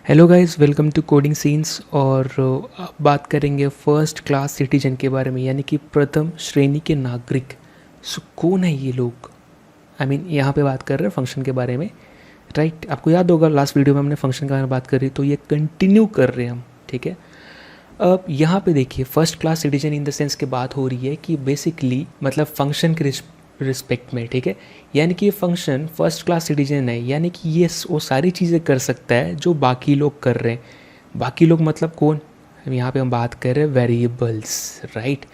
Hello guys, welcome to coding scenes. और अब बात करेंगे फर्स्ट क्लास सिटीजन के बारे में, यानी कि प्रथम श्रेणी के नागरिक। सो कौन है ये लोग? आई मीन यहाँ पे बात कर रहे हैं फंक्शन के बारे में, राइट? आपको याद होगा लास्ट वीडियो में हमने फंक्शन के बारे में बात करी, तो ये कंटिन्यू कर रहे हैं हम, ठीक है। अब यहाँ पे देखिए, first class citizen in the sense की बात हो रही है कि बेसिकली मतलब फंक्शन के रिस्पेक्ट में, ठीक है। यानी कि ये फंक्शन फर्स्ट क्लास सिटीजन है, यानी कि ये वो सारी चीज़ें कर सकता है जो बाकी लोग कर रहे हैं। बाकी लोग मतलब कौन? यहाँ पे हम बात कर रहे हैं वेरिएबल्स, राइट।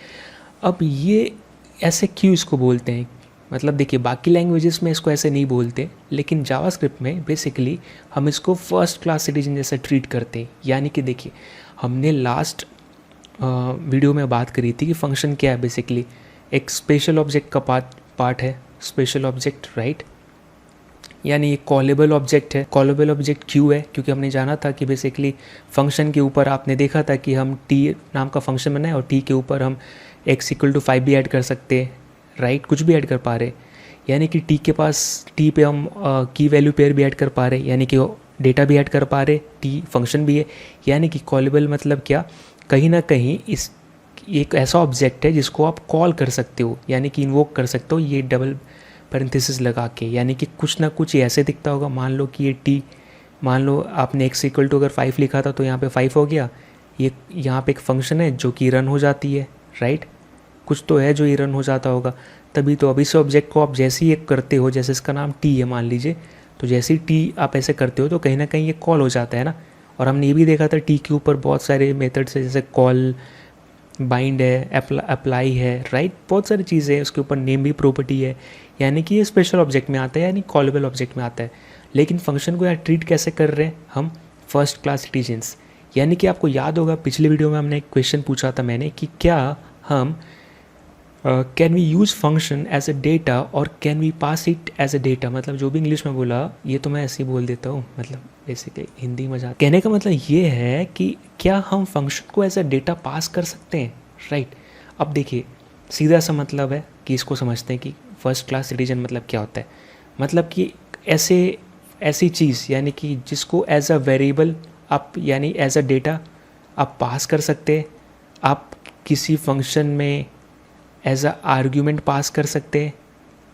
अब ये ऐसे क्यों इसको बोलते हैं? मतलब देखिए, बाकी लैंग्वेजेस में इसको ऐसे नहीं बोलते, लेकिन जावास्क्रिप्ट में बेसिकली हम इसको फर्स्ट क्लास सिटीजन जैसा ट्रीट करते हैं। यानी कि देखिए, हमने लास्ट वीडियो में बात करी थी कि फंक्शन क्या है। बेसिकली एक स्पेशल ऑब्जेक्ट का पार्ट है, स्पेशल ऑब्जेक्ट, राइट। यानी ये कॉलेबल ऑब्जेक्ट है। कॉलेबल ऑब्जेक्ट क्यों है? क्योंकि हमने जाना था कि बेसिकली फंक्शन के ऊपर आपने देखा था कि हम टी नाम का फंक्शन बनाए और टी के ऊपर हम x=5 भी ऐड कर सकते हैं, राइट। कुछ भी ऐड कर पा रहे, यानी कि टी के पास टी पे हम की वैल्यू पेयर भी ऐड कर पा रहे, यानी कि डेटा भी ऐड कर पा रहे, टी फंक्शन भी है। यानी कि कॉलेबल मतलब क्या? कहीं ना कहीं इस एक ऐसा ऑब्जेक्ट है जिसको आप कॉल कर सकते हो, यानी कि इन्वोक कर सकते हो, ये डबल पैरेंथेसिस लगा के। यानी कि कुछ ना कुछ ये ऐसे दिखता होगा। मान लो कि ये टी, मान लो आपने x= अगर 5 लिखा था तो यहाँ पे 5 हो गया। ये यहाँ पे एक फंक्शन है जो कि रन हो जाती है, राइट। कुछ तो है जो ये रन हो जाता होगा, तभी तो। अब इस ऑब्जेक्ट को आप जैसे ही एक करते हो, जैसे इसका नाम टी है मान लीजिए, तो जैसे ही टी आप ऐसे करते हो तो कहीं ना कहीं ये कॉल हो जाता है ना। और हमने ये भी देखा था टी के ऊपर बहुत सारे मेथड्स है, जैसे कॉल, बाइंड है, अप्लाई है, राइट। बहुत सारी चीज़ें हैं, उसके ऊपर नेम भी प्रॉपर्टी है। यानी कि ये स्पेशल ऑब्जेक्ट में आता है, यानी कॉलेबल ऑब्जेक्ट में आता है। लेकिन फंक्शन को यार ट्रीट कैसे कर रहे हैं हम? First class citizens. यानी कि आपको याद होगा पिछले वीडियो में हमने एक क्वेश्चन पूछा था मैंने कि क्या हम can we use function as a data और can we pass it as a data. मतलब जो भी इंग्लिश में बोला ये तो मैं ऐसे ही बोल देता हूँ, मतलब बेसिकली हिंदी मजाक। कहने का मतलब ये है कि क्या हम फंक्शन को एज अ डेटा पास कर सकते हैं, राइट। अब देखिए, सीधा सा मतलब है कि इसको समझते हैं कि फर्स्ट क्लास सिटीजन मतलब क्या होता है। मतलब कि ऐसी चीज़, यानी कि जिसको एज अ वेरिएबल आप, यानी एज अ डेटा आप पास कर सकते हैं। आप किसी फंक्शन में एज अ आर्ग्यूमेंट पास कर सकते हैं,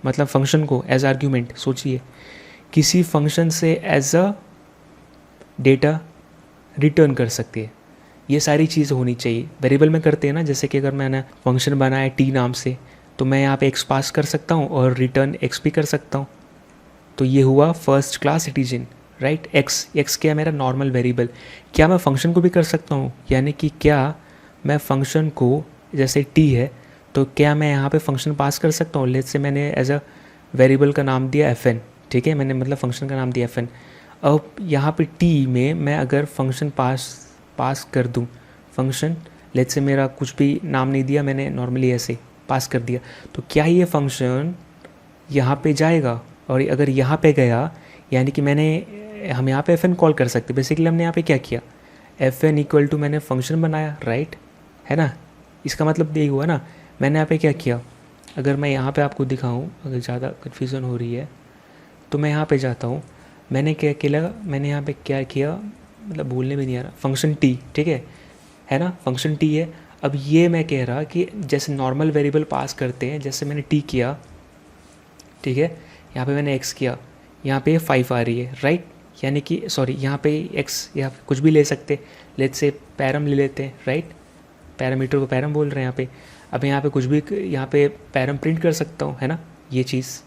मतलब फंक्शन को एज आर्ग्यूमेंट सोचिए। किसी फंक्शन से एज अ डेटा रिटर्न कर सकते हैं। ये सारी चीज़ होनी चाहिए। वेरिएबल में करते हैं ना, जैसे कि अगर मैंने फंक्शन बनाया टी नाम से, तो मैं यहाँ पे एक्स पास कर सकता हूँ और रिटर्न एक्स भी कर सकता हूँ। तो ये हुआ first class citizen, right. X क्या है? मेरा नॉर्मल वेरिएबल। क्या मैं फंक्शन को भी कर सकता हूँ? यानी कि क्या मैं फंक्शन को, जैसे टी है, तो क्या मैं यहाँ पे फंक्शन पास कर सकता हूँ? लेट्स से मैंने एज अ वेरिएबल का नाम दिया fn, ठीक है, मैंने मतलब फंक्शन का नाम दिया fn। अब यहाँ पे टी में मैं अगर फंक्शन पास कर दूँ, फंक्शन लेट्स से मेरा कुछ भी नाम नहीं दिया मैंने, नॉर्मली ऐसे पास कर दिया, तो क्या ये फंक्शन यहाँ पे जाएगा? और अगर यहाँ पे गया, यानी कि हम यहाँ पे fn कॉल कर सकते। बेसिकली हमने यहाँ पे क्या किया? fn मैंने फंक्शन बनाया, राइट, है ना। इसका मतलब यही हुआ ना। मैंने यहाँ पे क्या किया? अगर मैं यहाँ पे आपको दिखाऊँ, अगर ज़्यादा कन्फ्यूज़न हो रही है तो मैं यहाँ पे जाता हूँ। मैंने क्या किया? मैंने यहाँ पे क्या किया, मतलब भूलने भी नहीं आ रहा। फंक्शन टी, ठीक है ना, फंक्शन टी है। अब ये मैं कह रहा कि जैसे नॉर्मल वेरिएबल पास करते हैं, जैसे मैंने टी किया, ठीक है, यहाँ पे मैंने एक्स किया, यहाँ पे 5 आ रही है, राइट। यानी कि सॉरी, यहाँ पे एक्स या कुछ भी ले सकते, लेट्स से पैरम ले लेते हैं, राइट। पैरामीटर को पैरम बोल रहे हैं यहाँ पे। अब यहाँ पे कुछ भी, यहाँ पे पैरम प्रिंट कर सकता हूँ, है ना, ये चीज़।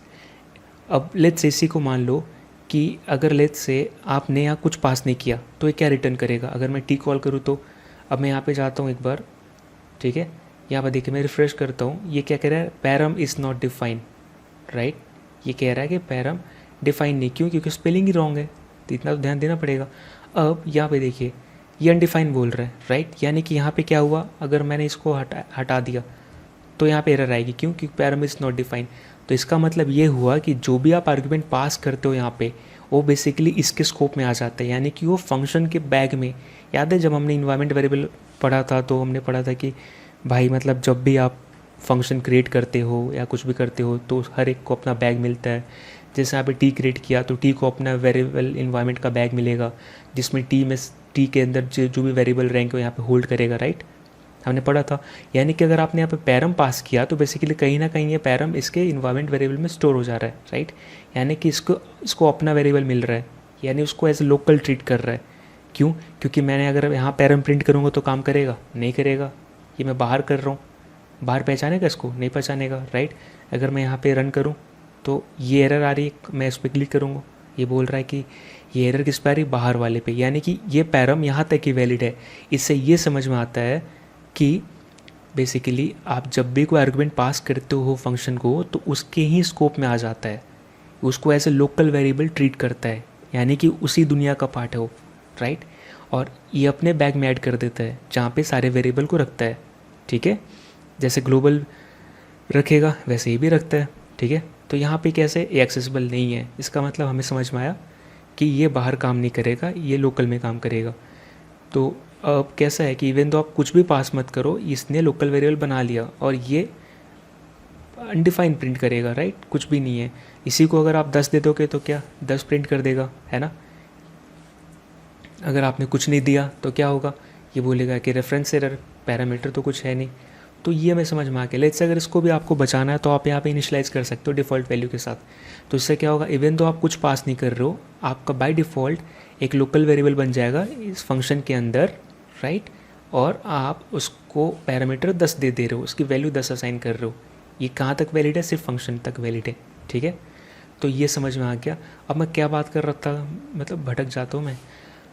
अब लेट्स से इसी को मान लो कि अगर लेट्स से आपने यहाँ कुछ पास नहीं किया तो ये क्या रिटर्न करेगा? अगर मैं टी कॉल करूँ तो, अब मैं यहाँ पे जाता हूँ एक बार, ठीक है, यहाँ पर देखिए मैं रिफ्रेश करता हूँ, ये क्या कह रहा है? Param is not define, right. ये कह रहा है कि पैरम डिफाइन नहीं, क्यों? क्योंकि स्पेलिंग ही रॉन्ग है, तो इतना तो ध्यान देना पड़ेगा। अब यहाँ पे देखिए ये अनडिफाइन बोल रहा है, राइट। यानी कि यहाँ पे क्या हुआ? अगर मैंने इसको हटा दिया तो यहाँ पे एरर आएगी, क्यों? क्योंकि पैरम इज़ नॉट डिफाइन। तो इसका मतलब ये हुआ कि जो भी आप आर्गुमेंट पास करते हो यहाँ पे, वो बेसिकली इसके स्कोप में आ जाता है, यानी कि वो फंक्शन के बैग में। याद है जब हमने इन्वायरमेंट वेरिएबल पढ़ा था, तो हमने पढ़ा था कि भाई मतलब जब भी आप फंक्शन क्रिएट करते हो या कुछ भी करते हो तो हर एक को अपना बैग मिलता है, जैसे यहाँ पे टी क्रिएट किया तो टी को अपना वेरिएबल इन्वायरमेंट का बैग मिलेगा, जिसमें टी के अंदर जो भी वेरिएबल रैंक है यहाँ पे होल्ड करेगा, राइट, हमने पढ़ा था। यानी कि अगर आपने यहाँ पे पैरम पास किया तो बेसिकली कहीं ना कहीं ये पैरम इसके इन्वायरमेंट वेरिएबल में स्टोर हो जा रहा है, राइट, यानी कि इसको अपना वेरिएबल मिल रहा है, यानी उसको एज लोकल ट्रीट कर रहा है। क्यों? क्योंकि मैंने अगर यहाँ पैरम प्रिंट करूँगा तो काम करेगा? नहीं करेगा। ये मैं बाहर कर रहा हूँ, बाहर पहचानेगा इसको? नहीं पहचानेगा, राइट। अगर मैं यहाँ पे रन करूँ तो ये एरर आ रही है, मैं इस पर क्लिक करूँगा, ये बोल रहा है कि ये एरर किस पे आ रही है? बाहर वाले पे। यानी कि ये पैरम यहाँ तक ही वैलिड है। इससे ये समझ में आता है कि बेसिकली आप जब भी कोई आर्गुमेंट पास करते हो फंक्शन को तो उसके ही स्कोप में आ जाता है, उसको as a local variable treat करता है, यानी कि उसी दुनिया का पार्ट है वो, राइट। और ये अपने बैग में ऐड कर देता है जहाँ पे सारे वेरिएबल को रखता है, ठीक है। जैसे ग्लोबल रखेगा वैसे ही भी रखता है, ठीक है। तो यहाँ पे कैसे ये एक्सेसिबल नहीं है, इसका मतलब हमें समझ में आया कि ये बाहर काम नहीं करेगा, ये लोकल में काम करेगा। तो अब कैसा है कि इवन तो आप कुछ भी पास मत करो, इसने लोकल वेरिएबल बना लिया और ये अनडिफाइंड प्रिंट करेगा, राइट, कुछ भी नहीं है। इसी को अगर आप 10 दे दोगे तो क्या 10 प्रिंट कर देगा, है ना। अगर आपने कुछ नहीं दिया तो क्या होगा, ये बोलेगा कि रेफरेंस एरर, पैरामीटर तो कुछ है नहीं। तो ये हमें समझ में आ गया। लेट्स से अगर इसको भी आपको बचाना है तो आप यहाँ पे इनिशियलाइज़ कर सकते हो डिफ़ॉल्ट वैल्यू के साथ। तो इससे क्या होगा, इवन तो आप कुछ पास नहीं कर रहे हो, आपका बाय डिफ़ॉल्ट एक लोकल वेरिएबल बन जाएगा इस फंक्शन के अंदर, राइट, और आप उसको पैरामीटर 10 दे रहे हो, उसकी वैल्यू 10 असाइन कर रहे हो। ये कहाँ तक वैलिड है? सिर्फ फंक्शन तक वैलिड है, ठीक है। तो ये समझ में आ गया। अब मैं क्या बात कर रहा था, मतलब भटक जाता हूँ मैं।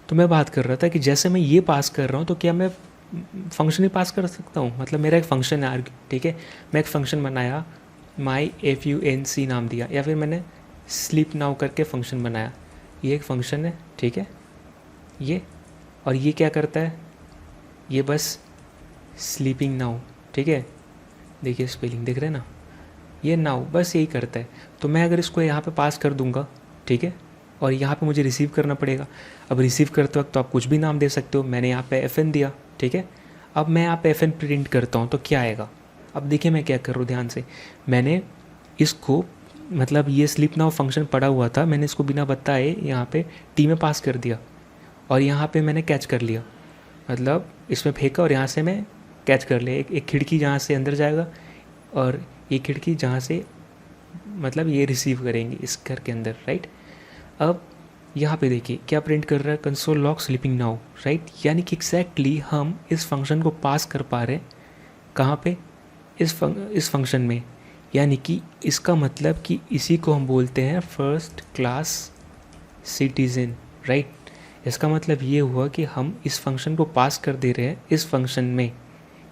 तो मैं बात कर रहा था कि जैसे मैं ये पास कर रहा हूँ तो क्या मैं फंक्शन ही पास कर सकता हूँ? मतलब मेरा एक फंक्शन है, ठीक है, मैं एक फंक्शन बनाया, माई func नाम दिया, या फिर मैंने स्लीप नाउ करके फंक्शन बनाया। ये एक फंक्शन है, ठीक है, ये, और ये क्या करता है, ये बस स्लीपिंग नाउ, ठीक है, देखिए स्पेलिंग देख रहे हैं ना, ये नाउ बस यही करता है। तो मैं अगर इसको यहाँ पे पास कर दूंगा, ठीक है, और यहाँ पे मुझे रिसीव करना पड़ेगा। अब रिसीव करते वक्त तो आप कुछ भी नाम दे सकते हो, मैंने यहाँ पे fn दिया, ठीक है। अब मैं यहाँ पे fn प्रिंट करता हूँ तो क्या आएगा? अब देखिए मैं क्या कर रहा हूँ, ध्यान से, मैंने इसको, मतलब ये स्लीप नाउ फंक्शन पड़ा हुआ था, मैंने इसको बिना बताए यहाँ पे टी में पास कर दिया और यहाँ पे मैंने कैच कर लिया, मतलब इसमें फेंका और यहाँ से मैं कैच कर लिया। एक खिड़की जहाँ से अंदर जाएगा और ये खिड़की जहाँ से, मतलब ये रिसीव करेंगे इस घर के अंदर, राइट। अब यहाँ पे देखिए क्या प्रिंट कर रहा है, console log sleeping now, right. यानी कि एग्जैक्टली हम इस फंक्शन को पास कर पा रहे हैं कहाँ पे, इस फंक्शन में। यानी कि इसका मतलब कि इसी को हम बोलते हैं फर्स्ट क्लास सिटीजन, राइट। इसका मतलब ये हुआ कि हम इस फंक्शन को पास कर दे रहे हैं इस फंक्शन में,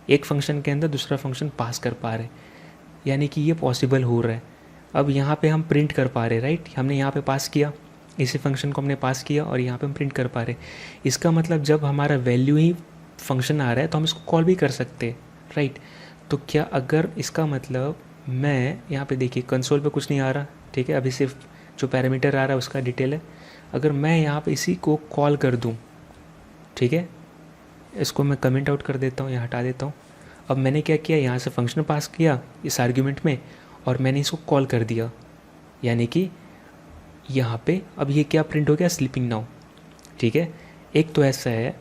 एक फंक्शन के अंदर दूसरा फंक्शन पास कर पा रहे हैं, यानी कि ये पॉसिबल हो रहा है। अब यहाँ पे हम प्रिंट कर पा रहे हैं, राइट, हमने यहाँ पे पास किया, इसी फंक्शन को हमने पास किया और यहाँ पे हम प्रिंट कर पा रहे। इसका मतलब जब हमारा वैल्यू ही फंक्शन आ रहा है तो हम इसको कॉल भी कर सकते हैं, राइट। तो क्या अगर इसका मतलब मैं यहाँ पे देखिए कंसोल पे कुछ नहीं आ रहा, ठीक है, अभी सिर्फ जो पैरामीटर आ रहा है उसका डिटेल है। अगर मैं यहाँ पे इसी को कॉल कर दूँ, ठीक है, इसको मैं कमेंट आउट कर देता हूँ, यहाँ हटा देता हूँ। अब मैंने क्या किया, यहाँ से फंक्शन पास किया इस आर्ग्यूमेंट में और मैंने इसको कॉल कर दिया, यानी कि यहाँ पे अब ये क्या प्रिंट हो गया, स्लीपिंग नाउ, ठीक है। एक तो ऐसा है,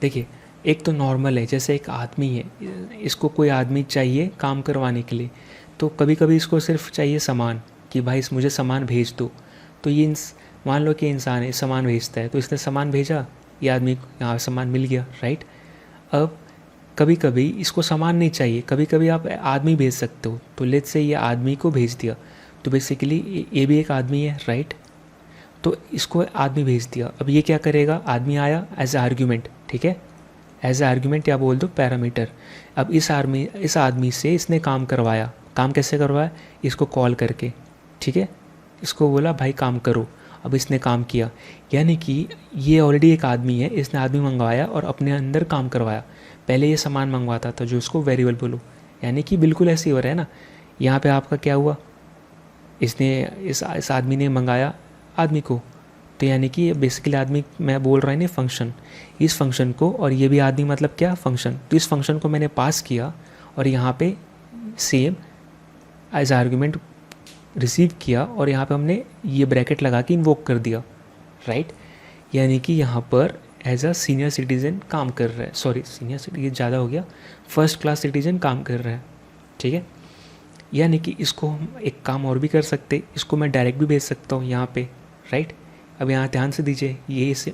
देखिए, एक तो नॉर्मल है, जैसे एक आदमी है, इसको कोई आदमी चाहिए काम करवाने के लिए, तो कभी कभी इसको सिर्फ चाहिए सामान, कि भाई मुझे सामान भेज दो। तो ये मान लो कि इंसान है, सामान भेजता है, तो इसने सामान भेजा, ये आदमी यहाँ सामान मिल गया, राइट। अब कभी कभी इसको सामान नहीं चाहिए, कभी कभी आप आदमी भेज सकते हो, तो लेट्स से ये आदमी को भेज दिया, तो बेसिकली ये भी एक आदमी है, राइट। तो इसको आदमी भेज दिया, अब ये क्या करेगा, आदमी आया एज ए आर्ग्यूमेंट, ठीक है, एज ए आर्ग्यूमेंट या बोल दो पैरामीटर। अब इस आदमी से इसने काम करवाया, काम कैसे करवाया, इसको कॉल करके, ठीक है, इसको बोला भाई काम करो, अब इसने काम किया, यानी कि ये ऑलरेडी एक आदमी है, इसने आदमी मंगवाया और अपने अंदर काम करवाया। पहले ये सामान मंगवाता था जो इसको वेरिएबल बोलो, यानी कि बिल्कुल ऐसे ही हो रहा है ना। यहाँ पे आपका क्या हुआ, इसने इस आदमी ने मंगाया आदमी को, तो यानी कि बेसिकली आदमी मैं बोल रहा है नहीं फंक्शन, इस फंक्शन को, और ये भी आदमी मतलब क्या, फंक्शन। तो इस फंक्शन को मैंने पास किया और यहाँ पे सेम एज आर्ग्यूमेंट रिसीव किया और यहाँ पे हमने ये ब्रैकेट लगा के इन्वोक कर दिया, राइट। यानी कि यहाँ पर एज अ सीनियर सिटीज़न काम कर रहा है, सॉरी सीनियर सिटीजन ये ज़्यादा हो गया, फर्स्ट क्लास सिटीज़न काम कर रहा है, ठीक है। यानी कि इसको हम एक काम और भी कर सकते, इसको मैं डायरेक्ट भी भेज सकता हूँ यहाँ पे, राइट। अब यहाँ ध्यान से दीजिए, ये इसे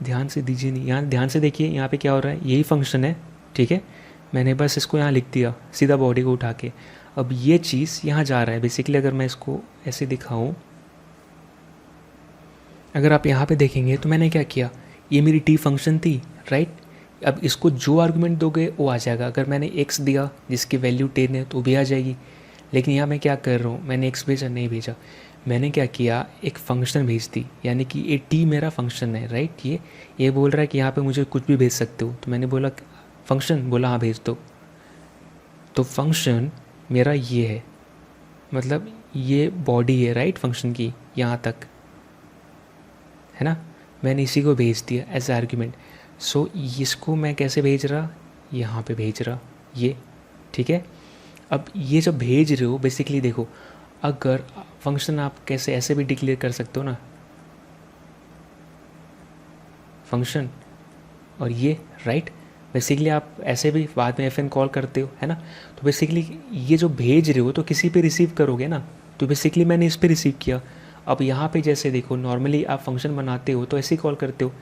ध्यान से दीजिए नहीं, यहाँ ध्यान से देखिए यहाँ पे क्या हो रहा है, यही फंक्शन है, ठीक है। मैंने बस इसको यहाँ लिख दिया सीधा बॉडी को उठा के। अब ये चीज़ यहाँ जा रहा है बेसिकली, अगर मैं इसको ऐसे दिखाऊँ, अगर आप यहाँ पे देखेंगे तो मैंने क्या किया, ये मेरी टी फंक्शन थी, राइट। अब इसको जो आर्गुमेंट दोगे वो आ जाएगा। अगर मैंने x दिया जिसकी वैल्यू 10 है तो भी आ जाएगी। लेकिन यहाँ मैं क्या कर रहा हूँ, मैंने x भेजा नहीं भेजा, मैंने क्या किया, एक फ़ंक्शन भेज दी, यानी कि ये t मेरा फंक्शन है, राइट। ये बोल रहा है कि यहाँ पे मुझे कुछ भी भेज सकते हो, तो मैंने बोला फंक्शन, बोला हाँ भेज दो। तो फंक्शन मेरा ये है, मतलब ये बॉडी है, राइट, फंक्शन की यहाँ तक, है ना। मैंने इसी को भेज दिया एज आर्ग्यूमेंट। सो इसको मैं कैसे भेज रहा, यहाँ पे भेज रहा ये, ठीक है। अब ये जब भेज रहे हो बेसिकली देखो, अगर फंक्शन आप कैसे ऐसे भी डिक्लेयर कर सकते हो ना, फंक्शन और ये, राइट। बेसिकली आप ऐसे भी बाद में fn कॉल करते हो, है ना। तो बेसिकली ये जो भेज रहे हो तो किसी पे रिसीव करोगे ना, तो बेसिकली मैंने इस पे रिसीव किया। अब यहाँ पे जैसे देखो, नॉर्मली आप फंक्शन बनाते हो तो ऐसे ही कॉल करते हो,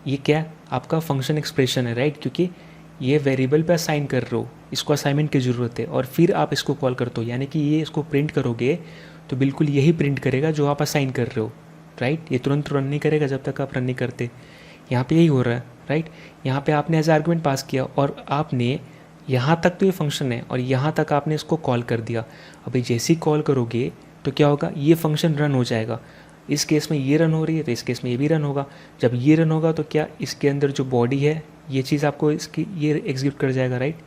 ये क्या आपका फंक्शन एक्सप्रेशन है, राइट, क्योंकि ये वेरिएबल पे असाइन कर रहे हो, इसको असाइनमेंट की ज़रूरत है, और फिर आप इसको कॉल करते हो, यानी कि ये इसको प्रिंट करोगे तो बिल्कुल यही प्रिंट करेगा जो आप असाइन कर रहे हो, राइट। ये तुरंत रन नहीं करेगा जब तक आप रन नहीं करते। यहाँ पे यही हो रहा है, राइट। यहाँ पे आपने एज आर्गुमेंट पास किया और आपने यहाँ तक तो ये फंक्शन है और यहाँ तक आपने इसको कॉल कर दिया। अभी जैसे ही कॉल करोगे तो क्या होगा, ये फंक्शन रन हो जाएगा। इस केस में ये रन हो रही है तो इस केस में ये भी रन होगा। जब ये रन होगा तो क्या इसके अंदर जो बॉडी है ये चीज़ आपको इसकी ये एग्जीक्यूट कर जाएगा, राइट।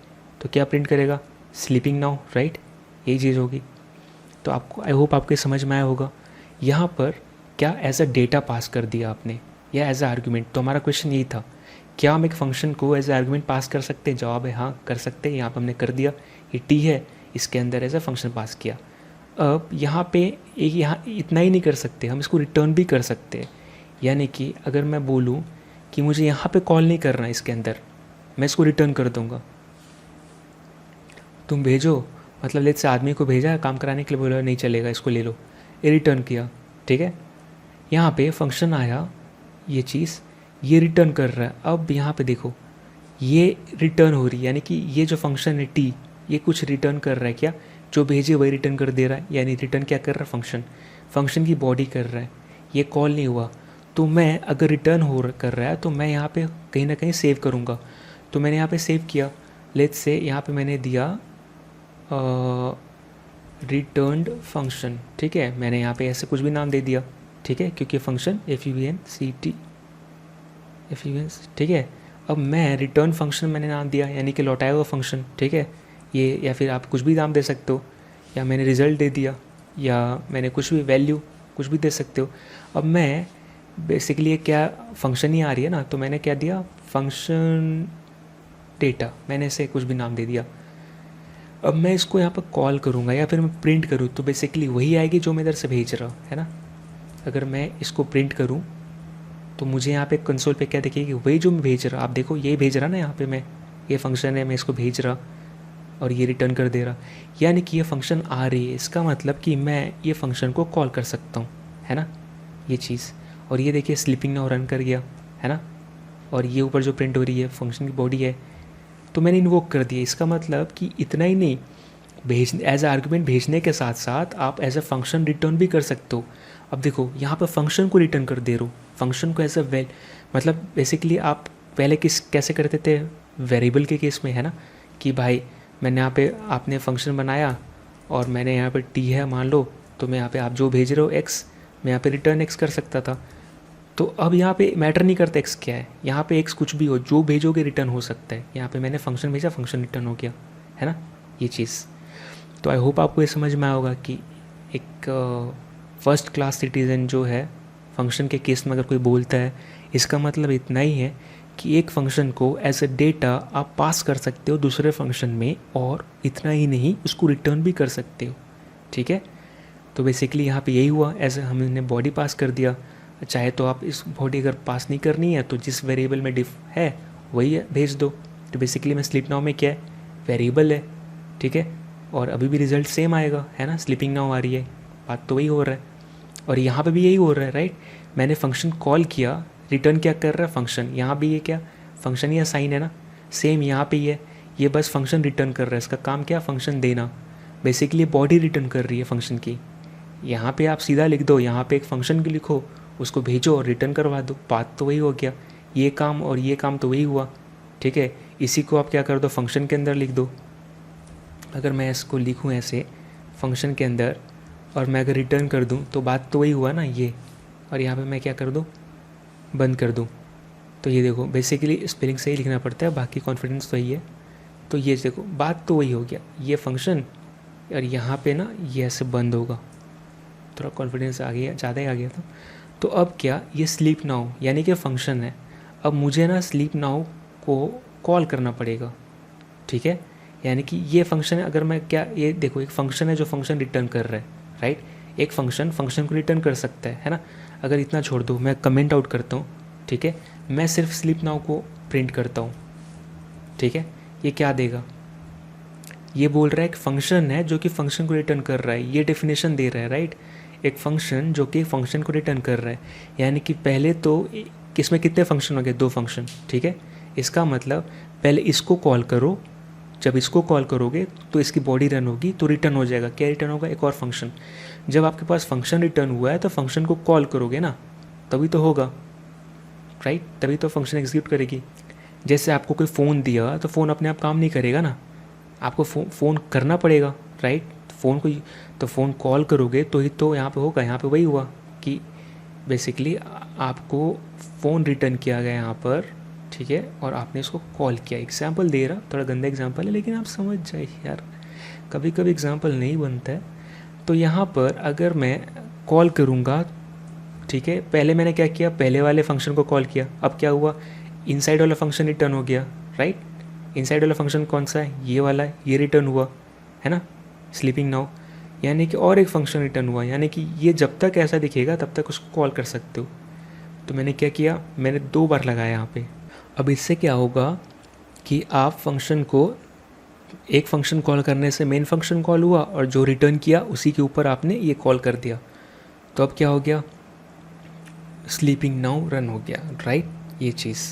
तो क्या प्रिंट करेगा, स्लीपिंग नाउ, राइट, यही चीज़ होगी। तो आपको आई होप आपके समझ में आया होगा। यहाँ पर क्या एज अ डेटा पास कर दिया आपने या एज अ आर्ग्यूमेंट। तो हमारा क्वेश्चन यही था, क्या हम एक फंक्शन को एज अ आर्ग्यूमेंट पास कर सकते हैं। जवाब है हाँ कर सकते हैं। यहाँ पर हमने कर दिया, ये टी है, इसके अंदर एज अ फंक्शन पास किया। अब यहाँ पे एक यहाँ इतना ही नहीं कर सकते, हम इसको रिटर्न भी कर सकते हैं। यानी कि अगर मैं बोलूँ कि मुझे यहाँ पे कॉल नहीं करना इसके अंदर, मैं इसको रिटर्न कर दूँगा, तुम भेजो, मतलब लेट से आदमी को भेजा काम कराने के लिए, बोला नहीं चलेगा इसको ले लो, ये रिटर्न किया, ठीक है। यहाँ पे फंक्शन आया, ये चीज़ ये रिटर्न कर रहा है। अब यहाँ पे देखो ये रिटर्न हो रही है, यानी कि ये जो फंक्शन है टी, ये कुछ रिटर्न कर रहा है, क्या जो भेजे वही रिटर्न कर दे रहा है। यानी रिटर्न क्या कर रहा है, फंक्शन की बॉडी कर रहा है, ये कॉल नहीं हुआ। तो मैं अगर रिटर्न कर रहा है तो मैं यहाँ पे कहीं ना कहीं सेव करूँगा। तो मैंने यहाँ पे सेव किया, लेट्स से यहाँ पे मैंने दिया रिटर्न्ड फंक्शन, ठीक है। मैंने यहाँ पे ऐसे कुछ भी नाम दे दिया, ठीक है, क्योंकि फंक्शन FUNCT, ठीक है। अब मैं रिटर्न फंक्शन मैंने नाम दिया, यानी कि लौटाया हुआ फंक्शन, ठीक है ये, या फिर आप कुछ भी नाम दे सकते हो, या मैंने रिज़ल्ट दे दिया, या मैंने कुछ भी वैल्यू कुछ भी दे सकते हो। अब मैं बेसिकली ये क्या फंक्शन ही आ रही है ना, तो मैंने क्या दिया, फंक्शन डेटा, मैंने इसे कुछ भी नाम दे दिया। अब मैं इसको यहाँ पर कॉल करूँगा या फिर मैं प्रिंट करूँ तो बेसिकली वही आएगी जो मैं इधर से भेज रहा हूँ, है ना। अगर मैं इसको प्रिंट करूँ तो मुझे यहाँ पे कंसोल पे क्या दिखेगी, वही जो मैं भेज रहा। आप देखो यही भेज रहा ना, यहाँ पे मैं ये फंक्शन है, मैं इसको भेज रहा और ये रिटर्न कर दे रहा, यानी कि ये फंक्शन आ रही है। इसका मतलब कि मैं ये फंक्शन को कॉल कर सकता हूँ, है ना, ये चीज़। और ये देखिए स्लीपिंग नाउ रन कर गया, है ना। और ये ऊपर जो प्रिंट हो रही है फंक्शन की बॉडी है, तो मैंने इन्वोक कर दिया। इसका मतलब कि इतना ही नहीं, एज आर्ग्यूमेंट भेजने के साथ साथ आप एज अ फंक्शन रिटर्न भी कर सकते हो। अब देखो यहाँ पर फंक्शन को रिटर्न कर दे रहे हो, फंक्शन को एज अ मतलब बेसिकली आप पहले कैसे करते थे वेरिएबल के केस में, है ना, कि भाई मैंने यहाँ पे आपने फंक्शन बनाया और मैंने यहाँ पे टी है मान लो, तो मैं यहाँ पे आप जो भेज रहे हो एक्स, मैं यहाँ पे रिटर्न एक्स कर सकता था। तो अब यहाँ पे मैटर नहीं करता एक्स क्या है, यहाँ पे एक्स कुछ भी हो, जो भेजोगे रिटर्न हो सकता है। यहाँ पे मैंने फंक्शन भेजा, फंक्शन रिटर्न हो गया, है ना, ये चीज़। तो आई होप आपको ये समझ में आया होगा कि एक फर्स्ट क्लास सिटीज़न जो है फंक्शन के केस में अगर कोई बोलता है, इसका मतलब इतना ही है कि एक फंक्शन को एज अ डेटा आप पास कर सकते हो दूसरे फंक्शन में, और इतना ही नहीं उसको रिटर्न भी कर सकते हो, ठीक है। तो बेसिकली यहाँ पे यही हुआ, ऐसे हमने बॉडी पास कर दिया। चाहे तो आप इस बॉडी अगर पास नहीं करनी है तो जिस वेरिएबल में डिफ है वही है भेज दो। तो बेसिकली मैं स्लीप नाउ में क्या है, वेरिएबल है, ठीक है, और अभी भी रिजल्ट सेम आएगा, है ना, स्लीपिंग नाउ आ रही है, बात तो वही हो रहा है। और यहाँ पे भी यही हो रहा है, राइट। मैंने फंक्शन कॉल किया, रिटर्न क्या कर रहा है, फंक्शन। यहाँ भी ये क्या फंक्शन या साइन है ना, सेम यहाँ पे ही है, ये बस फंक्शन रिटर्न कर रहा है, इसका काम क्या, फंक्शन देना। बेसिकली बॉडी रिटर्न कर रही है फंक्शन की। यहाँ पे आप सीधा लिख दो, यहाँ पे एक फंक्शन की लिखो, उसको भेजो और रिटर्न करवा दो, बात तो वही हो गया। ये काम और ये काम तो वही हुआ, ठीक है। इसी को आप क्या कर दो, फंक्शन के अंदर लिख दो। अगर मैं इसको लिखूँ ऐसे फंक्शन के अंदर और मैं अगर रिटर्न कर दूँ तो बात तो वही हुआ ना ये, और यहाँ पे मैं क्या कर दूँ, बंद कर दूँ। तो ये देखो बेसिकली स्पेलिंग सही लिखना पड़ता है, बाकी कॉन्फिडेंस तो यही है। तो ये देखो बात तो वही हो गया, ये फंक्शन और यहाँ पे ना ये ऐसे बंद होगा, थोड़ा कॉन्फिडेंस आ गया, ज़्यादा ही आ गया था। तो अब क्या, ये स्लीप नाउ यानी कि फंक्शन है, अब मुझे ना स्लीप नाउ को कॉल करना पड़ेगा, ठीक है। यानी कि ये फंक्शन है, अगर मैं क्या, ये देखो एक फंक्शन है जो फंक्शन रिटर्न कर रहा है, राइट। एक फंक्शन को रिटर्न कर सकता है ना। अगर इतना छोड़ दो, मैं कमेंट आउट करता हूँ, ठीक है, मैं सिर्फ स्लीप नाउ को प्रिंट करता हूँ, ठीक है। ये क्या देगा, ये बोल रहा है एक फंक्शन है जो कि फंक्शन को रिटर्न कर रहा है, ये डेफिनेशन दे रहा है, राइट। एक फंक्शन जो कि फंक्शन को रिटर्न कर रहा है, यानी कि पहले तो इसमें कितने फंक्शन हो गए, 2 फंक्शन, ठीक है। इसका मतलब पहले इसको कॉल करो, जब इसको कॉल करोगे तो इसकी बॉडी रन होगी, तो रिटर्न हो जाएगा, क्या रिटर्न होगा, एक और फंक्शन। जब आपके पास फंक्शन रिटर्न हुआ है तो फंक्शन को कॉल करोगे ना, तभी तो होगा, राइट, तभी तो फंक्शन एग्जीक्यूट करेगी। जैसे आपको कोई फ़ोन दिया तो फ़ोन अपने आप काम नहीं करेगा ना, आपको फ़ोन करना पड़ेगा, राइट। तो फ़ोन कॉल करोगे तो ही तो यहाँ पे होगा। यहाँ पे वही हुआ कि बेसिकली आपको फ़ोन रिटर्न किया गया यहाँ पर, ठीक है, और आपने इसको कॉल किया। एग्जाम्पल दे रहा, थोड़ा गंदा एग्जाम्पल है, लेकिन आप समझ जाए यार, कभी कभी एग्जाम्पल नहीं बनता है। तो यहाँ पर अगर मैं कॉल करूँगा, ठीक है, पहले मैंने क्या किया, पहले वाले फंक्शन को कॉल किया, अब क्या हुआ, इनसाइड वाला फंक्शन रिटर्न हो गया, राइट। इनसाइड वाला फंक्शन कौन सा है, ये वाला है, ये रिटर्न हुआ, है ना, स्लीपिंग नाउ। यानी कि और एक फंक्शन रिटर्न हुआ, यानी कि ये जब तक ऐसा दिखेगा तब तक उसको कॉल कर सकते हो। तो मैंने क्या किया, मैंने 2 बार लगाया यहाँ पे। अब इससे क्या होगा कि आप फंक्शन को, एक फंक्शन कॉल करने से मेन फंक्शन कॉल हुआ और जो रिटर्न किया उसी के ऊपर आपने ये कॉल कर दिया। तो अब क्या हो गया, स्लीपिंग नाउ रन हो गया, राइट, ये चीज़।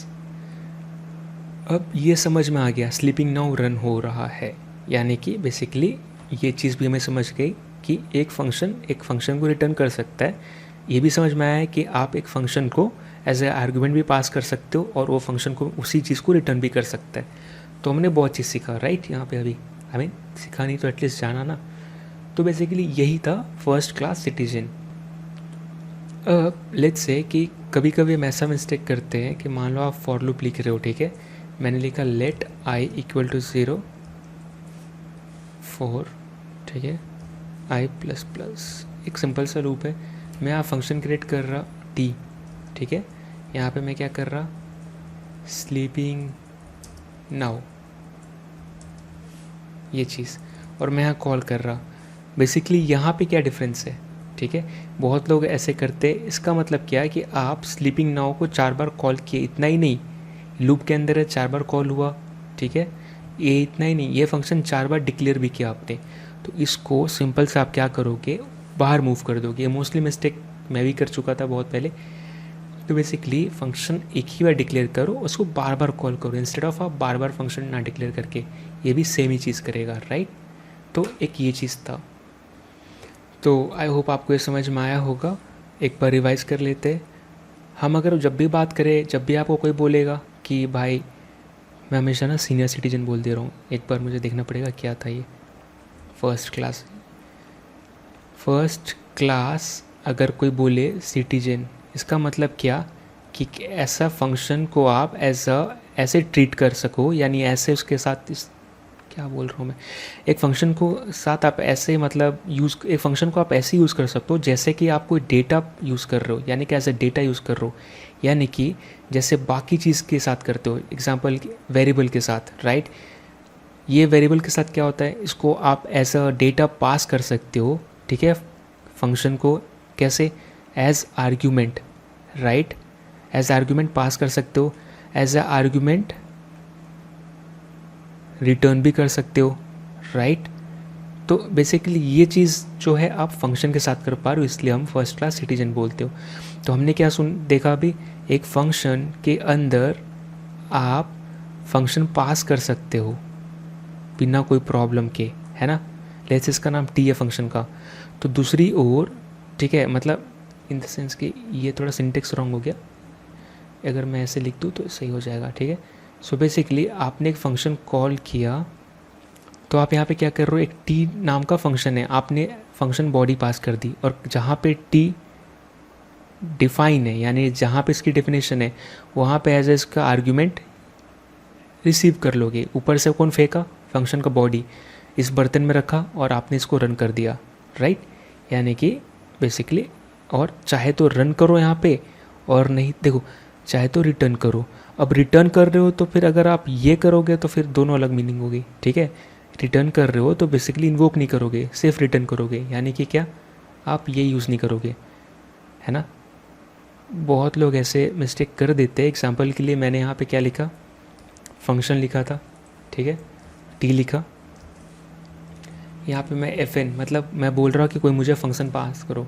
अब ये समझ में आ गया, स्लीपिंग नाउ रन हो रहा है, यानी कि बेसिकली ये चीज़ भी हमें समझ गई कि एक फंक्शन को रिटर्न कर सकता है। ये भी समझ में आया है कि आप एक फंक्शन को एज ए आर्गूमेंट भी पास कर सकते हो और वो फंक्शन को उसी चीज़ को रिटर्न भी कर सकता है। तो हमने बहुत चीज़ सीखा, राइट, यहाँ पे अभी हमें सीखा नहीं तो एटलीस्ट जाना ना। तो बेसिकली यही था first class citizen. Let's say कि कभी कभी हम ऐसा मिस्टेक करते हैं कि मान लो आप फॉर लूप लिख रहे हो, ठीक है, मैंने लिखा लेट आई इक्वल टू 0 4, ठीक है, आई प्लस प्लस, एक सिंपल सा लूप है। मैं यहाँ फंक्शन क्रिएट कर रहा टी, ठीक है, यहाँ पे मैं क्या कर रहा, स्लीपिंग नाउ, ये चीज़, और मैं यहाँ कॉल कर रहा। बेसिकली यहाँ पे क्या डिफरेंस है, ठीक है, बहुत लोग ऐसे करते, इसका मतलब क्या है कि आप स्लीपिंग नाउ को 4 बार कॉल किए, इतना ही नहीं, लूप के अंदर है 4 बार कॉल हुआ, ठीक है, ये इतना ही नहीं, ये फंक्शन 4 बार डिक्लेयर भी किया आपने। तो इसको सिंपल से आप क्या करोगे, बाहर मूव कर दोगे। ये मोस्टली मिस्टेक मैं भी कर चुका था बहुत पहले। तो बेसिकली फंक्शन एक ही बार डिक्लेयर करो, उसको बार बार कॉल करो, इंस्टेड ऑफ आप बार बार फंक्शन ना डिक्लेयर करके, ये भी सेम ही चीज़ करेगा, राइट। तो एक ये चीज़ था। तो आई होप आपको ये समझ में आया होगा। एक बार रिवाइज कर लेते। हम अगर जब भी बात करें, जब भी आपको कोई बोलेगा कि भाई, मैं हमेशा ना सीनियर सिटीजन बोल दे रहा हूँ, एक बार मुझे देखना पड़ेगा क्या था ये, फर्स्ट क्लास अगर कोई बोले सिटीजन, इसका मतलब क्या कि ऐसा फंक्शन को आप ऐसे ट्रीट कर सको, यानी ऐसे उसके साथ क्या बोल रहा हूँ मैं, एक फंक्शन को साथ आप ऐसे मतलब एक फंक्शन को आप ऐसे यूज़ कर सकते हो जैसे कि आप कोई डेटा यूज़ कर रहे हो, यानी कि ऐसे डेटा यूज़ कर रहे हो, यानी कि जैसे बाकी चीज़ के साथ करते हो, एग्जांपल वेरिएबल के साथ, राइट। ये वेरिएबल के साथ क्या होता है, इसको आप एज अ डेटा पास कर सकते हो, ठीक है, फंक्शन को कैसे, as argument, right, as argument pass कर सकते हो, एज ए आर्ग्यूमेंट रिटर्न भी कर सकते हो, राइट। तो बेसिकली ये चीज़ जो है आप फंक्शन के साथ कर पा रहे हो, इसलिए हम फर्स्ट क्लास सिटीजन बोलते हो। तो हमने क्या देखा अभी, एक फंक्शन के अंदर आप फंक्शन पास कर सकते हो बिना कोई प्रॉब्लम के, है ना। लेट्स इसका नाम टी है फंक्शन का। तो दूसरी ओर, ठीक है, मतलब इन द सेंस कि ये थोड़ा सिंटेक्स रॉन्ग हो गया, अगर मैं ऐसे लिख दूँ तो सही हो जाएगा, ठीक है। सो बेसिकली आपने एक फंक्शन कॉल किया, तो आप यहाँ पे क्या कर रहे हो, एक टी नाम का फंक्शन है, आपने फंक्शन बॉडी पास कर दी, और जहाँ पे टी डिफाइन है, यानी जहाँ पे इसकी डेफिनेशन है, वहाँ पे एज इसका आर्ग्यूमेंट रिसीव कर लोगे। ऊपर से कौन फेंका, फंक्शन का बॉडी इस बर्तन में रखा और आपने इसको रन कर दिया, राइट। यानी कि बेसिकली, और चाहे तो रन करो यहाँ पे, और नहीं देखो, चाहे तो रिटर्न करो। अब रिटर्न कर रहे हो तो फिर अगर आप ये करोगे तो फिर दोनों अलग मीनिंग होगी, ठीक है। रिटर्न कर रहे हो तो बेसिकली इन्वोक नहीं करोगे, सिर्फ रिटर्न करोगे, यानी कि क्या, आप ये यूज़ नहीं करोगे, है ना। बहुत लोग ऐसे मिस्टेक कर देते हैं। एग्जाम्पल के लिए मैंने यहाँ पे क्या लिखा, फंक्शन लिखा था, ठीक है, टी लिखा, यहाँ पे मैं एफ एन, मतलब मैं बोल रहा हूँ कि कोई मुझे फंक्शन पास करो,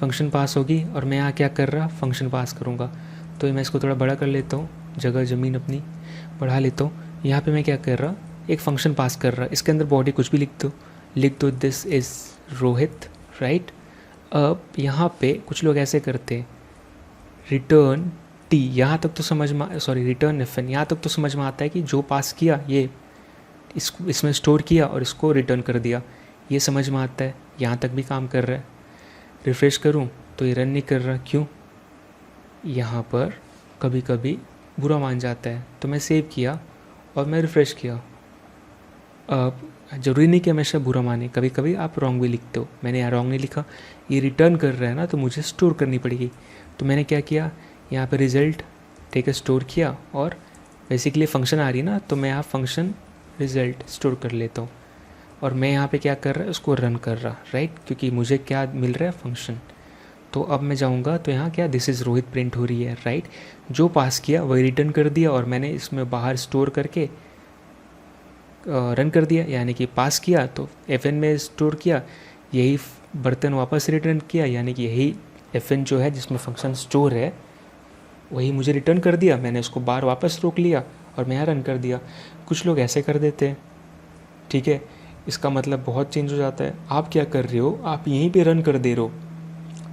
फंक्शन पास होगी, और मैं यहाँ क्या कर रहा, फंक्शन पास करूँगा। तो मैं इसको थोड़ा बड़ा कर लेता हूँ, जगह ज़मीन अपनी बढ़ा लेता हूँ। यहाँ पे मैं क्या कर रहा, एक फंक्शन पास कर रहा, इसके अंदर बॉडी कुछ भी लिख दो, दिस इज़ रोहित, राइट। अब यहाँ पे कुछ लोग ऐसे करते हैं, रिटर्न टी, यहाँ तक तो समझ में, सॉरी रिटर्न एफ एन, यहाँ तक तो समझ में आता है कि जो पास किया ये इसको इसमें स्टोर किया और इसको रिटर्न कर दिया, ये समझ में आता है, यहाँ तक भी काम कर रहा है। रिफ़्रेश करूँ तो ये रन नहीं कर रहा, क्यों, यहाँ पर कभी कभी बुरा मान जाता है। तो मैं सेव किया और मैं रिफ़्रेश किया। अब ज़रूरी नहीं कि हमेशा बुरा माने, कभी कभी आप रॉन्ग भी लिखते हो, मैंने यहाँ रॉन्ग नहीं लिखा, ये रिटर्न कर रहा है ना, तो मुझे स्टोर करनी पड़ेगी। तो मैंने क्या किया, यहाँ पे रिज़ल्ट, ठीक है, स्टोर किया, और बेसिकली फंक्शन आ रही है ना, तो मैं यहाँ फंक्शन रिज़ल्ट स्टोर कर लेता हूँ, और मैं यहाँ पे क्या कर रहा है, उसको रन कर रहा, राइट, क्योंकि मुझे क्या मिल रहा है, फंक्शन। तो अब मैं जाऊँगा तो यहाँ क्या, दिस इज़ रोहित प्रिंट हो रही है, राइट। जो पास किया वही रिटर्न कर दिया, और मैंने इसमें बाहर स्टोर करके रन कर दिया, यानी कि पास किया तो एफ एन में स्टोर किया, यही बर्तन वापस रिटर्न किया, यानी कि यही एफ एन जो है जिसमें फंक्शन स्टोर है वही मुझे रिटर्न कर दिया। मैंने उसको बाहर वापस रोक लिया और मैं यहाँ रन कर दिया। कुछ लोग ऐसे कर देते हैं, ठीक है, इसका मतलब बहुत चेंज हो जाता है। आप क्या कर रहे हो, आप यहीं पे रन कर दे रहे हो,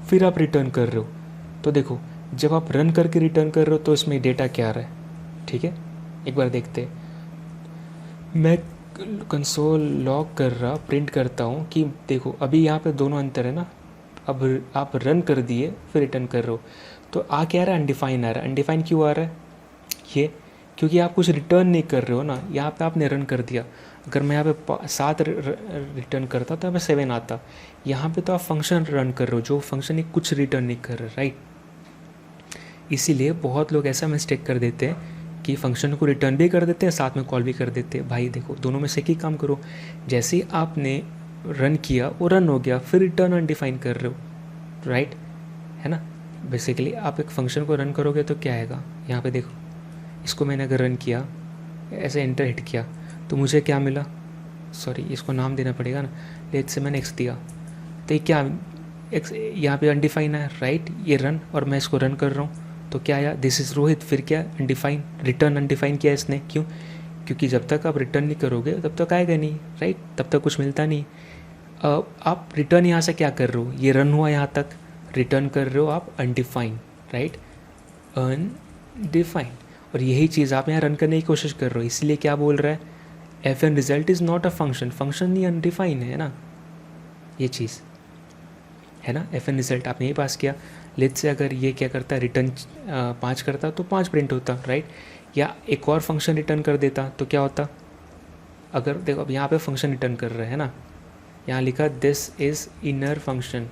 फिर आप रिटर्न कर रहे हो। तो देखो, जब आप रन करके रिटर्न कर रहे हो तो इसमें डेटा क्या आ रहा है, ठीक है, एक बार देखते हैं। मैं कंसोल लॉग कर रहा, प्रिंट करता हूँ कि देखो अभी यहाँ पे दोनों अंतर है ना। अब आप रन कर दिए फिर रिटर्न कर रहे हो, तो आ क्या रहा है, अनडिफाइन आ रहा है। अनडिफाइन क्यों आ रहा है, ये क्योंकि आप कुछ रिटर्न नहीं कर रहे हो ना। यहाँ पे आपने रन कर दिया, अगर मैं यहाँ पे 7 रिटर्न करता तो मैं 7 आता। यहाँ पे तो आप फंक्शन रन कर रहे हो, जो फंक्शन ही कुछ रिटर्न नहीं कर रहे, राइट। इसीलिए बहुत लोग ऐसा मिस्टेक कर देते हैं कि फंक्शन को रिटर्न भी कर देते हैं, साथ में कॉल भी कर देते हैं। भाई देखो, दोनों में से एक ही काम करो। जैसे ही आपने रन किया वो रन हो गया, फिर रिटर्न अनडिफाइन कर रहे हो, राइट, है ना। बेसिकली आप एक फंक्शन को रन करोगे तो क्या आएगा, यहाँ पे देखो, इसको मैंने अगर रन किया, ऐसे एंटर हिट किया, तो मुझे क्या मिला, सॉरी इसको नाम देना पड़ेगा ना, लेट से मैंने एक्स दिया, तो ये क्या, एक्स यहाँ पे अनडिफाइन है, राइट, ये रन, और मैं इसको रन कर रहा हूँ तो क्या आया, दिस इज़ रोहित, फिर क्या, अनडिफाइन, रिटर्न अनडिफाइन किया इसने, क्यों, क्योंकि जब तक आप रिटर्न नहीं करोगे तब तक आएगा नहीं, राइट, तब तक कुछ मिलता नहीं। आप रिटर्न यहाँ से क्या कर रहे हो, ये रन हुआ यहाँ तक, रिटर्न कर रहे हो आप अनडिफाइन, राइट, अनडिफाइन, और यही चीज़ आप यहाँ रन करने की कोशिश कर रहे हो। इसलिए क्या बोल रहा है, F N result is not a function, function ही अनडिफाइन है ना, ये चीज़ है ना। एफ एन रिजल्ट आपने यही पास किया। लेट से अगर ये क्या करता है, रिटर्न 5 करता तो 5 प्रिंट होता, राइट, या एक और फंक्शन रिटर्न कर देता तो क्या होता। अगर देखो अब यहाँ पे फंक्शन रिटर्न कर रहे हैं ना, यहाँ लिखा दिस इज़ इनर फंक्शन,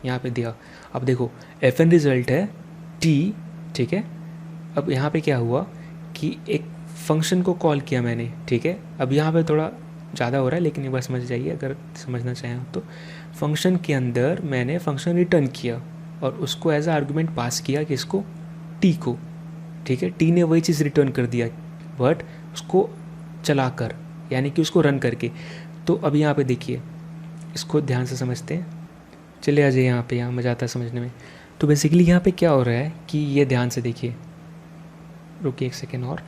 यहाँ पे दिया। अब देखो एफ एन रिजल्ट है टी, ठीक है। अब यहाँ पे क्या हुआ कि एक फंक्शन को कॉल किया मैंने, ठीक है। अब यहाँ पे थोड़ा ज़्यादा हो रहा है लेकिन एक बार समझ जाइए अगर समझना चाहें तो। फंक्शन के अंदर मैंने फंक्शन रिटर्न किया और उसको एज अ आर्गूमेंट पास किया कि इसको टी को, ठीक है। टी ने वही चीज़ रिटर्न कर दिया बट उसको चलाकर, यानी कि उसको रन करके। तो अब यहाँ पे देखिए, इसको ध्यान से समझते हैं, चले आ जाइए यहाँ पे, यहाँ मज़ा आता है समझने में। तो बेसिकली यहाँ पे क्या हो रहा है कि ये ध्यान से देखिए, रुकिए एक सेकेंड और,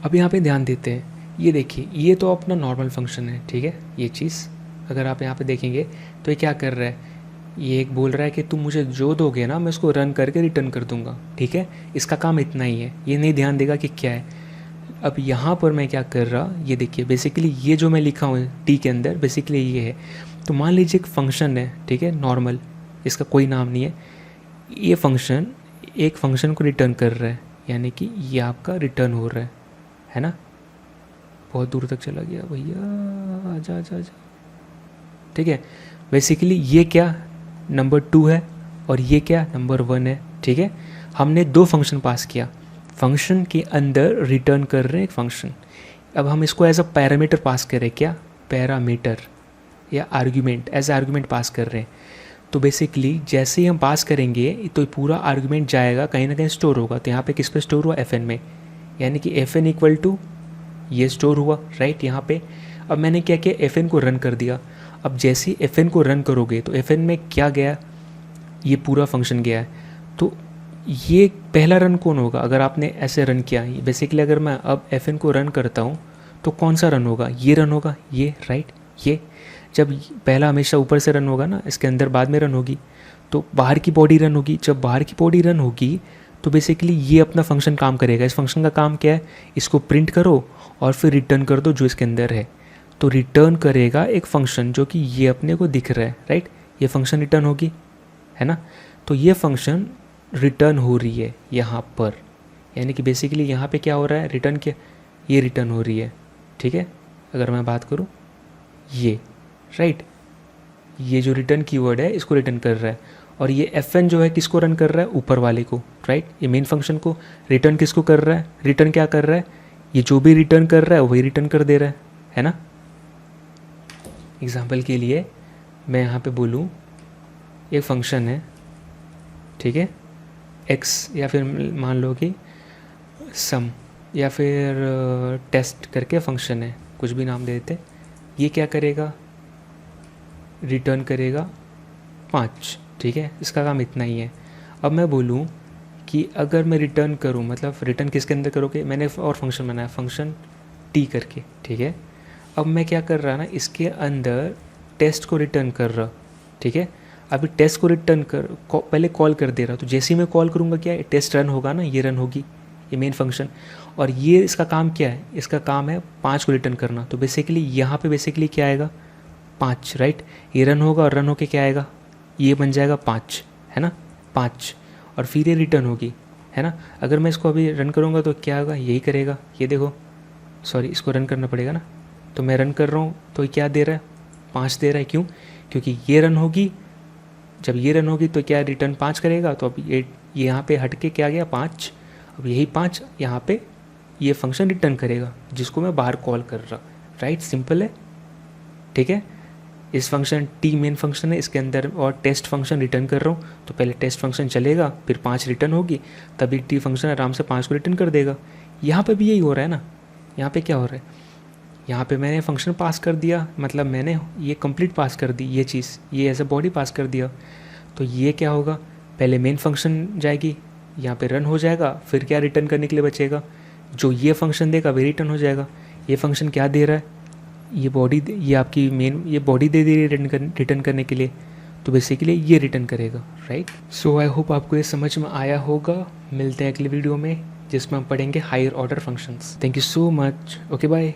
अब यहाँ पे ध्यान देते हैं। ये देखिए, ये तो अपना नॉर्मल फंक्शन है, ठीक है। ये चीज़ अगर आप यहाँ पे देखेंगे तो ये क्या कर रहा है, ये एक बोल रहा है कि तुम मुझे जो दोगे ना मैं उसको रन करके रिटर्न कर दूंगा, ठीक है। इसका काम इतना ही है, ये नहीं ध्यान देगा कि क्या है। अब यहाँ पर मैं क्या कर रहा, ये देखिए, बेसिकली ये जो मैं लिखा हूँ टी के अंदर बेसिकली ये है। तो मान लीजिए एक फंक्शन है, ठीक है, नॉर्मल, इसका कोई नाम नहीं है। ये फंक्शन एक फंक्शन को रिटर्न कर रहा है, यानी कि ये आपका रिटर्न हो रहा है ना। बहुत दूर तक चला गया भैया, आजा आजा आजा, ठीक है। बेसिकली ये क्या नंबर 2 है और ये क्या नंबर 1 है, ठीक है। हमने 2 फंक्शन पास किया, फंक्शन के अंदर रिटर्न कर रहे हैं एक फंक्शन। अब हम इसको एज अ पैरामीटर पास करें, क्या पैरामीटर या आर्गुमेंट, एज आर्गुमेंट पास कर रहे हैं। तो बेसिकली जैसे ही हम पास करेंगे तो पूरा आर्गुमेंट जाएगा कहीं ना कहीं स्टोर होगा। तो यहाँ पे किस पे स्टोर हुआ, fn में, यानी कि fn इक्वल टू ये स्टोर हुआ, राइट यहाँ पे। अब मैंने क्या किया, fn को रन कर दिया। अब जैसे ही fn को रन करोगे तो fn में क्या गया, ये पूरा फंक्शन गया है। तो ये पहला रन कौन होगा अगर आपने ऐसे रन किया। बेसिकली अगर मैं अब fn को रन करता हूँ तो कौन सा रन होगा, ये रन होगा, ये राइट। ये जब पहला हमेशा ऊपर से रन होगा ना, इसके अंदर बाद में रन होगी, तो बाहर की बॉडी रन होगी। जब बाहर की बॉडी रन होगी तो बेसिकली ये अपना फंक्शन काम करेगा। इस फंक्शन का काम क्या है, इसको प्रिंट करो और फिर रिटर्न कर दो जो इसके अंदर है। तो रिटर्न करेगा एक फंक्शन जो कि ये अपने को दिख रहा है, राइट। ये फंक्शन रिटर्न होगी, है ना। तो ये फंक्शन रिटर्न हो रही है यहाँ पर, यानी कि बेसिकली यहाँ पे क्या हो रहा है, रिटर्न क्या, ये रिटर्न हो रही है, ठीक है। अगर मैं बात करूँ ये, राइट, ये जो रिटर्न कीवर्ड है इसको रिटर्न कर रहा है। और ये fn जो है किसको रन कर रहा है, ऊपर वाले को, राइट। ये मेन फंक्शन को रिटर्न किसको कर रहा है, रिटर्न क्या कर रहा है, ये जो भी रिटर्न कर रहा है वही रिटर्न कर दे रहा है ना। एग्जाम्पल के लिए मैं यहाँ पे बोलूँ एक फंक्शन है, ठीक है, x, या फिर मान लो कि सम, या फिर टेस्ट करके फंक्शन है, कुछ भी नाम दे देते। ये क्या करेगा, रिटर्न करेगा 5, ठीक है। इसका काम इतना ही है। अब मैं बोलूँ कि अगर मैं रिटर्न करूँ, मतलब रिटर्न किसके अंदर करोगे, मैंने और फंक्शन बनाया, फंक्शन टी करके, ठीक है। अब मैं क्या कर रहा ना, इसके अंदर टेस्ट को रिटर्न कर रहा, ठीक है। अभी टेस्ट को रिटर्न कर पहले कॉल कर दे रहा, तो जैसे ही मैं कॉल करूँगा क्या टेस्ट रन होगा ना, ये रन होगी, ये मेन फंक्शन। और ये इसका काम क्या है, इसका काम है 5 को रिटर्न करना। तो बेसिकली यहाँ पे बेसिकली क्या आएगा, 5, राइट। ये रन होगा और रन होके क्या आएगा, ये बन जाएगा 5, है ना, 5। और फिर ये रिटर्न होगी, है ना। अगर मैं इसको अभी रन करूँगा तो क्या होगा, यही करेगा। ये देखो, सॉरी, इसको रन करना पड़ेगा ना। तो मैं रन कर रहा हूँ तो क्या दे रहा है, 5 दे रहा है। क्यों, क्योंकि ये रन होगी, जब ये रन होगी तो क्या रिटर्न 5 करेगा। तो अब ये यहाँ पे हट के क्या गया, 5। अब यही 5 यहाँ पे ये फंक्शन रिटर्न करेगा जिसको मैं बाहर कॉल कर रहा, राइट। सिंपल है, ठीक है। इस फंक्शन टी मेन फंक्शन है, इसके अंदर और टेस्ट फंक्शन रिटर्न कर रहा हूँ, तो पहले टेस्ट फंक्शन चलेगा, फिर 5 रिटर्न होगी, तभी टी फंक्शन आराम से 5 को रिटर्न कर देगा। यहाँ पे भी यही हो रहा है ना। यहाँ पे क्या हो रहा है, यहाँ पे मैंने फंक्शन पास कर दिया, मतलब मैंने ये कंप्लीट पास कर दी, ये चीज़, ये एज ए बॉडी पास कर दिया। तो ये क्या होगा, पहले मेन फंक्शन जाएगी, यहाँ पे रन हो जाएगा, फिर क्या रिटर्न करने के लिए बचेगा, जो ये फंक्शन देगा वही रिटर्न हो जाएगा। ये फंक्शन क्या दे रहा है, ये बॉडी, ये आपकी मेन, ये बॉडी दे दी रिटर्न करने के लिए, तो बेसिकली ये रिटर्न करेगा, राइट। सो आई होप आपको ये समझ में आया होगा। मिलते हैं अगली वीडियो में जिसमें हम पढ़ेंगे higher order functions. Thank you so much, okay bye.